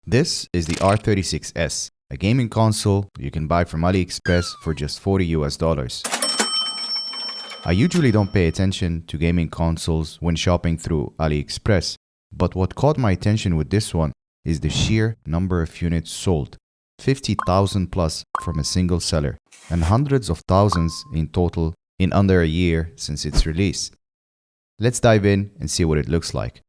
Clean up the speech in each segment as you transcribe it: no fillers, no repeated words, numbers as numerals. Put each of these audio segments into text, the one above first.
This is the R36S, a gaming console you can buy from AliExpress for just $40 US. I usually don't pay attention to gaming consoles when shopping through AliExpress, but what caught my attention with this one is the sheer number of units sold, 50,000 plus from a single seller, and hundreds of thousands in total in under a year since its release. Let's dive in and see what it looks like.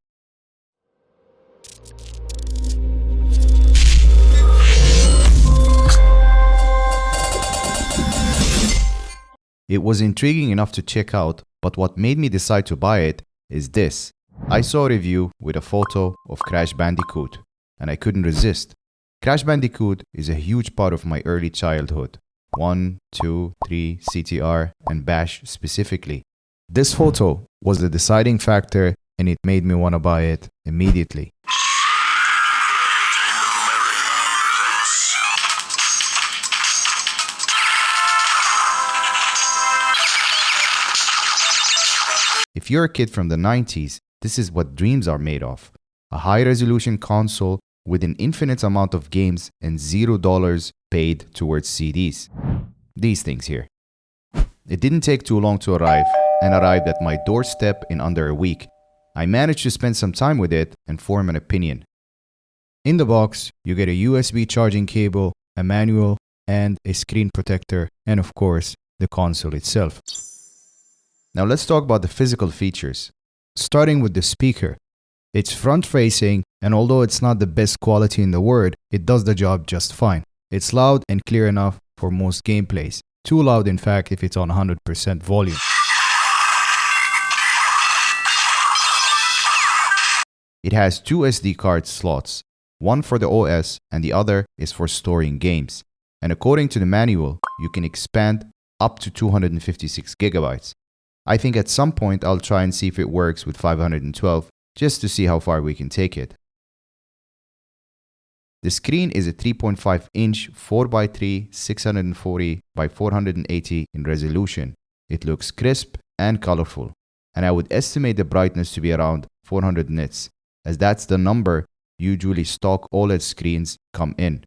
It was intriguing enough to check out, but what made me decide to buy it is this. I saw a review with a photo of Crash Bandicoot, and I couldn't resist. Crash Bandicoot is a huge part of my early childhood. 1, 2, 3, CTR, and Bash specifically. This photo was the deciding factor, and it made me want to buy it immediately. If you're a kid from the 90s, this is what dreams are made of. A high-resolution console with an infinite amount of games and $0 paid towards CDs. These things here. It didn't take too long to arrive, and arrived at my doorstep in under a week. I managed to spend some time with it and form an opinion. In the box, you get a USB charging cable, a manual, and a screen protector, and of course, the console itself. Now let's talk about the physical features. Starting with the speaker. It's front-facing, and although it's not the best quality in the world, it does the job just fine. It's loud and clear enough for most gameplays. Too loud, in fact, if it's on 100% volume. It has two SD card slots, one for the OS and the other is for storing games. And according to the manual, you can expand up to 256 gigabytes. I think at some point I'll try and see if it works with 512 just to see how far we can take it. The screen is a 3.5-inch 4x3 640 by 480 in resolution. It looks crisp and colorful, and I would estimate the brightness to be around 400 nits, as that's the number usually stock OLED screens come in.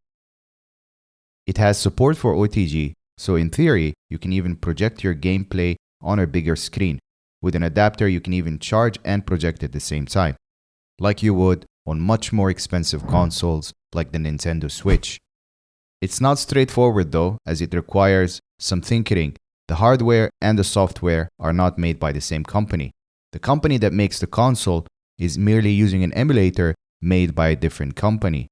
It has support for OTG, so in theory, you can even project your gameplay on a bigger screen. With an adapter, you can even charge and project at the same time, like you would on much more expensive consoles like the Nintendo Switch. It's not straightforward though, as it requires some tinkering. The hardware and the software are not made by the same company. The company that makes the console is merely using an emulator made by a different company.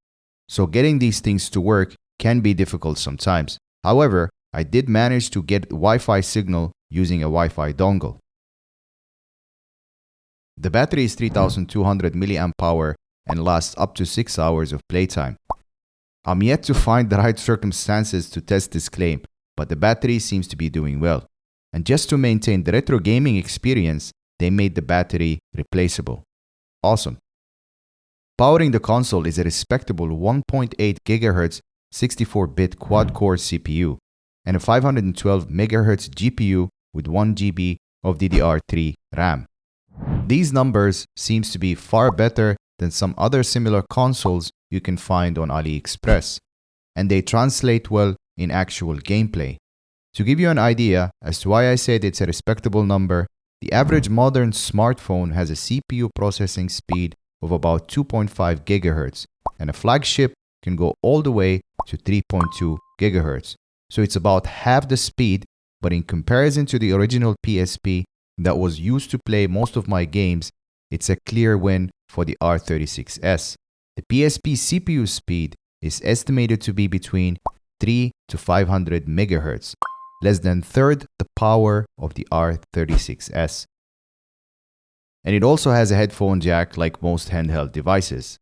So getting these things to work can be difficult sometimes. However, I did manage to get Wi-Fi signal using a Wi-Fi dongle. The battery is 3200 mAh and lasts up to 6 hours of playtime. I'm yet to find the right circumstances to test this claim, but the battery seems to be doing well. And just to maintain the retro gaming experience, they made the battery replaceable. Awesome. Powering the console is a respectable 1.8 GHz 64-bit quad-core CPU and a 512 MHz GPU with 1 GB of DDR3 RAM. These numbers seems to be far better than some other similar consoles you can find on AliExpress, and they translate well in actual gameplay. To give you an idea as to why I said it's a respectable number, the average modern smartphone has a CPU processing speed of about 2.5 GHz, and a flagship can go all the way to 3.2 GHz. So it's about half the speed, but in comparison to the original PSP that was used to play most of my games, it's a clear win for the R36S. The PSP CPU speed is estimated to be between 3 to 500 MHz, less than third the power of the R36S. And it also has a headphone jack like most handheld devices.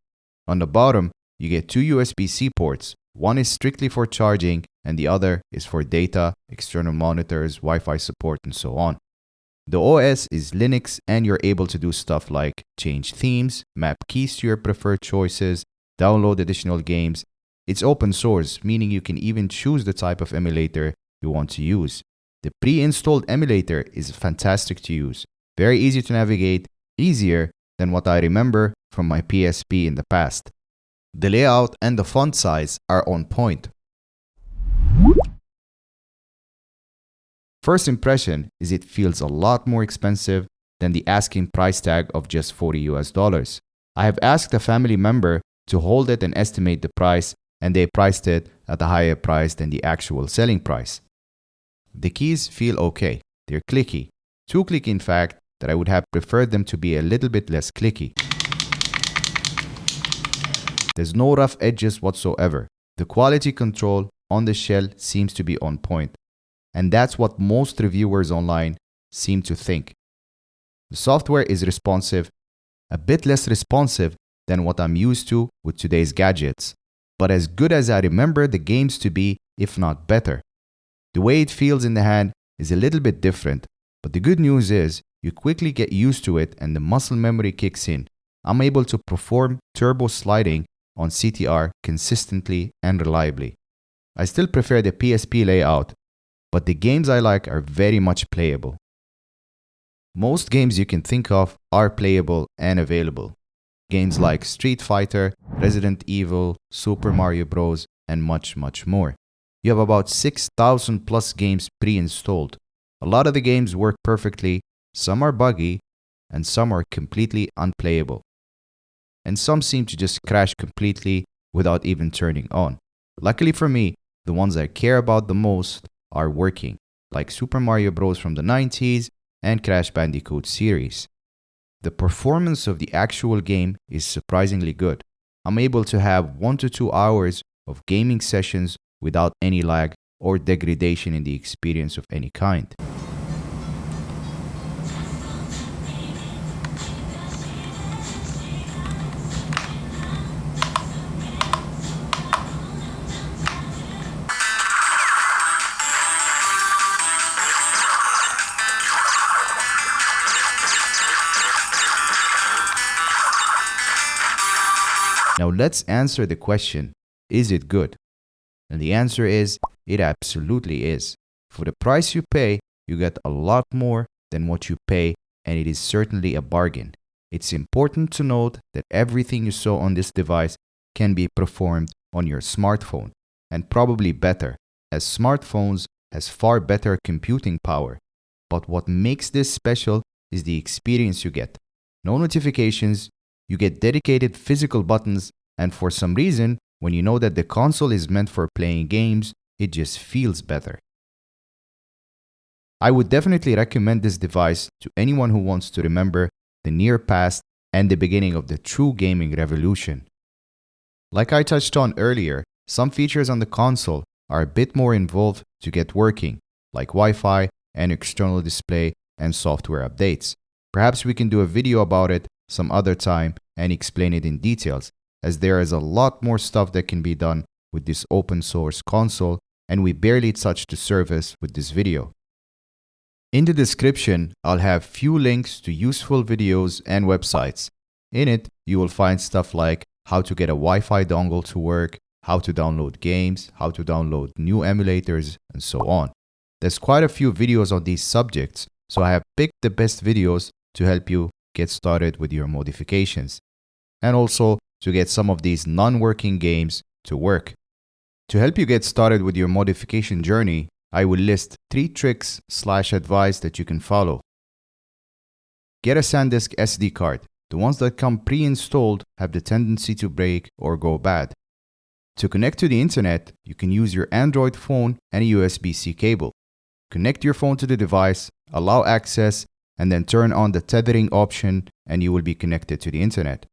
On the bottom, you get two USB-C ports. One is strictly for charging and the other is for data, external monitors, Wi-Fi support, and so on. The OS is Linux and you're able to do stuff like change themes, map keys to your preferred choices, download additional games. It's open source, meaning you can even choose the type of emulator you want to use. The pre-installed emulator is fantastic to use, very easy to navigate, easier than what I remember from my PSP in the past. The layout and the font size are on point. First impression is it feels a lot more expensive than the asking price tag of just $40. I have asked a family member to hold it and estimate the price, and they priced it at a higher price than the actual selling price. The keys feel okay. They're clicky. Too clicky in fact that I would have preferred them to be a little bit less clicky. There's no rough edges whatsoever. The quality control on the shell seems to be on point. And that's what most reviewers online seem to think. The software is responsive, a bit less responsive than what I'm used to with today's gadgets, but as good as I remember the games to be, if not better. The way it feels in the hand is a little bit different, but the good news is you quickly get used to it and the muscle memory kicks in. I'm able to perform turbo sliding on CTR consistently and reliably. I still prefer the PSP layout, but the games I like are very much playable. Most games you can think of are playable and available. Games like Street Fighter, Resident Evil, Super Mario Bros, and much more. You have about 6,000 plus games pre-installed. A lot of the games work perfectly, some are buggy, and some are completely unplayable. And some seem to just crash completely without even turning on. Luckily for me, the ones I care about the most are working, like Super Mario Bros. From the 90s and Crash Bandicoot series. The performance of the actual game is surprisingly good. I'm able to have 1 to 2 hours of gaming sessions without any lag or degradation in the experience of any kind. Now let's answer the question, is it good? And the answer is, it absolutely is. For the price you pay, you get a lot more than what you pay, and it is certainly a bargain. It's important to note that everything you saw on this device can be performed on your smartphone, and probably better, as smartphones has far better computing power. But what makes this special is the experience you get. No notifications, you get dedicated physical buttons, and for some reason, when you know that the console is meant for playing games, it just feels better. I would definitely recommend this device to anyone who wants to remember the near past and the beginning of the true gaming revolution. Like I touched on earlier, some features on the console are a bit more involved to get working, like Wi-Fi and external display and software updates. Perhaps we can do a video about it some other time and explain it in details, as there is a lot more stuff that can be done with this open source console, and we barely touched the surface with this video. In the description, I'll have few links to useful videos and websites. In it, you will find stuff like how to get a Wi-Fi dongle to work, how to download games, how to download new emulators, and so on. There's quite a few videos on these subjects, so I have picked the best videos to help you get started with your modifications, and also to get some of these non-working games to work. To help you get started with your modification journey, I will list 3 tricks/advice that you can follow. Get a SanDisk SD card. The ones that come pre-installed have the tendency to break or go bad. To connect to the internet, you can use your Android phone and a USB-C cable. Connect your phone to the device, allow access, and then turn on the tethering option and you will be connected to the internet.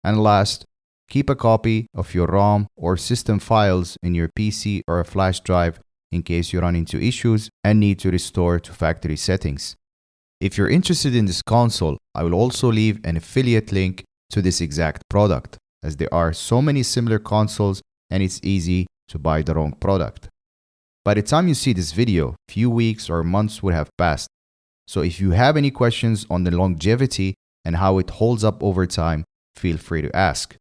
And last, keep a copy of your ROM or system files in your PC or a flash drive in case you run into issues and need to restore to factory settings. If you're interested in this console, I will also leave an affiliate link to this exact product, as there are so many similar consoles and it's easy to buy the wrong product. By the time you see this video, few weeks or months would have passed. So if you have any questions on the longevity and how it holds up over time, feel free to ask.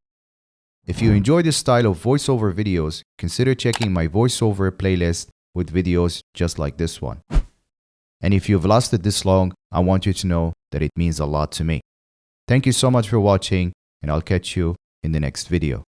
If you enjoy this style of voiceover videos, consider checking my voiceover playlist with videos just like this one. And if you've lasted this long, I want you to know that it means a lot to me. Thank you so much for watching, and I'll catch you in the next video.